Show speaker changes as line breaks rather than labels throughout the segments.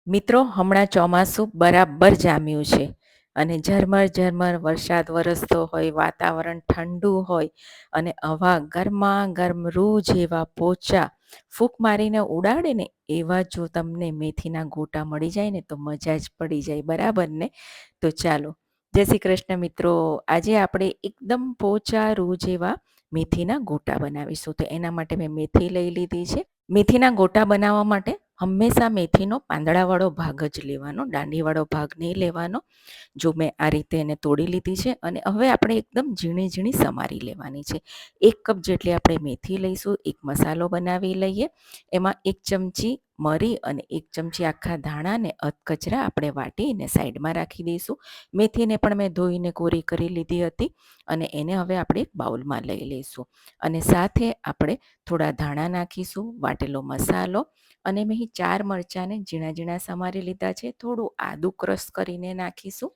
મિત્રો, હમણાં ચોમાસું બરાબર જામ્યું છે અને ઝરમર ઝરમર વરસાદ વરસતો હોય, વાતાવરણ ઠંડુ હોય અને આવા ગરમા ગરમ રૂ જેવા પોચા ફૂંક મારીને ઉડાડે ને એવા જો તમને મેથીના ગોટા મળી જાય ને તો મજા જ પડી જાય, બરાબર ને? તો ચાલો, જય શ્રી કૃષ્ણ મિત્રો. આજે આપણે એકદમ પોચા રૂ જેવા મેથીના ગોટા બનાવીશું. તો એના માટે મેં મેથી લઈ લીધી છે. મેથીના ગોટા બનાવવા માટે હંમેશા મેથીનો પાંદડાવાળો ભાગ જ લેવાનો, દાંડીવાળો ભાગ નહીં લેવાનો. જો મેં આ રીતે એને તોડી લીધી છે અને હવે આપણે એકદમ ઝીણી ઝીણી સમારી લેવાની છે. 1 કપ જેટલી આપણે મેથી લઈશું. એક મસાલો બનાવી લઈએ. એમાં 1 ચમચી મરી અને 1 ચમચી આખા ધાણાને અધકચરા આપણે વાટીને સાઈડમાં રાખી દઈશું. મેથીને પણ મેં ધોઈને કોરી કરી લીધી હતી અને એને હવે આપણે એક બાઉલમાં લઈ લઈશું. અને સાથે આપણે થોડા ધાણા નાખીશું, વાટેલો મસાલો, અને મેં 4 મરચાંને ઝીણા ઝીણા સમારી લીધા છે. થોડું આદું ક્રશ કરીને નાખીશું.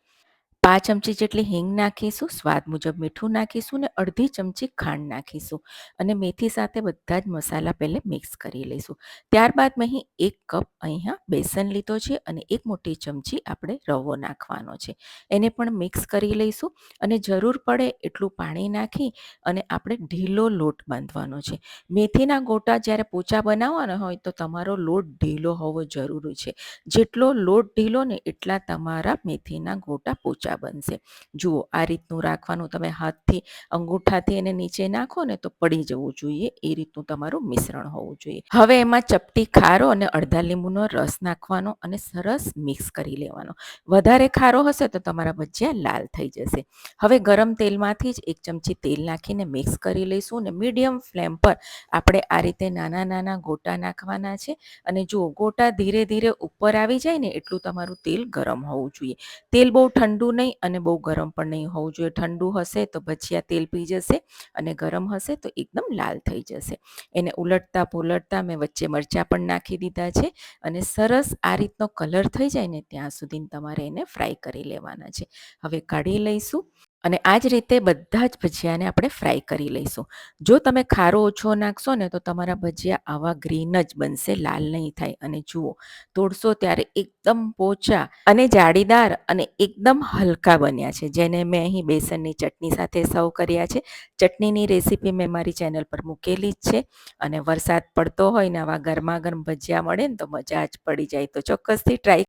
5 ચમચી જેટલી હિંગ નાખીશું, સ્વાદ મુજબ મીઠું નાખીશું ને અડધી ચમચી ખાંડ નાખીશું અને મેથી સાથે બધા જ મસાલા પહેલે મિક્સ કરી લઈશું. ત્યારબાદ મેં 1 કપ અહીંયા બેસન લીધો છે અને 1 મોટી ચમચી આપણે રવો નાખવાનો છે. એને પણ મિક્સ કરી લઈશું અને જરૂર પડે એટલું પાણી નાખી અને આપણે ઢીલો લોટ બાંધવાનો છે. મેથીના ગોટા જ્યારે પોચા બનાવવાના હોય તો તમારો લોટ ઢીલો હોવો જરૂરી છે. જેટલો લોટ ઢીલો ને એટલા તમારા મેથીના ગોટા પોચા બનશે. જુઓ, આ રીતનું રાખવાનું. તમે હાથથી અંગૂઠાથી એને નીચે નાખો ને તો પડી જવું જોઈએ, એ રીતનું તમારું મિશ્રણ હોવું જોઈએ. હવે એમાં ચપટી ખારો અને અડધા લીંબુનો રસ નાખવાનો અને સરસ મિક્સ કરી લેવાનો. વધારે ખારો હશે તો તમારા ભજીયા લાલ થઈ જશે. હવે ગરમ તેલમાંથી જ 1 ચમચી તેલ નાખીને મિક્સ કરી લઈશું અને મીડિયમ ફ્લેમ પર આપણે આ રીતે નાના નાના ગોટા નાખવાના છે. અને જુઓ, ગોટા ધીરે ધીરે ઉપર આવી જાય ને એટલું તમારું તેલ ગરમ હોવું જોઈએ. તેલ બહુ ઠંડુ નહીં અને બહુ ગરમ પણ નહીં હોવું જોઈએ. ઠંડુ હશે તો ભજીયા તેલ પી જશે અને ગરમ હશે તો એકદમ લાલ થઈ જશે. એને ઉલટતા પુલટતા મેં વચ્ચે મરચાં પણ નાખી દીધા છે અને સરસ આ રીતનો કલર થઈ જાય ને ત્યાં સુધી તમારે એને ફ્રાય કરી લેવાના છે. હવે કાઢી લઈશું અને આ જ રીતે બધા જ ભજીયાને આપણે ફ્રાય કરી લઈશું. જો તમે ખારો ઓછો નાખશો ને તો તમારા ભજીયા આવા ગ્રીન જ બનશે, લાલ નહીં થાય. અને જુઓ, તોડશો ત્યારે એકદમ પોચા અને જાળીદાર અને એકદમ હલકા બન્યા છે, જેને મેં અહીં બેસનની ચટણી સાથે સર્વ કર્યા છે. ચટણીની રેસીપી મેં મારી ચેનલ પર મૂકેલી જ છે. અને વરસાદ પડતો હોય ને આવા ગરમા ગરમ ભજીયા મળે ને તો મજા જ પડી જાય. તો ચોક્કસથી ટ્રાય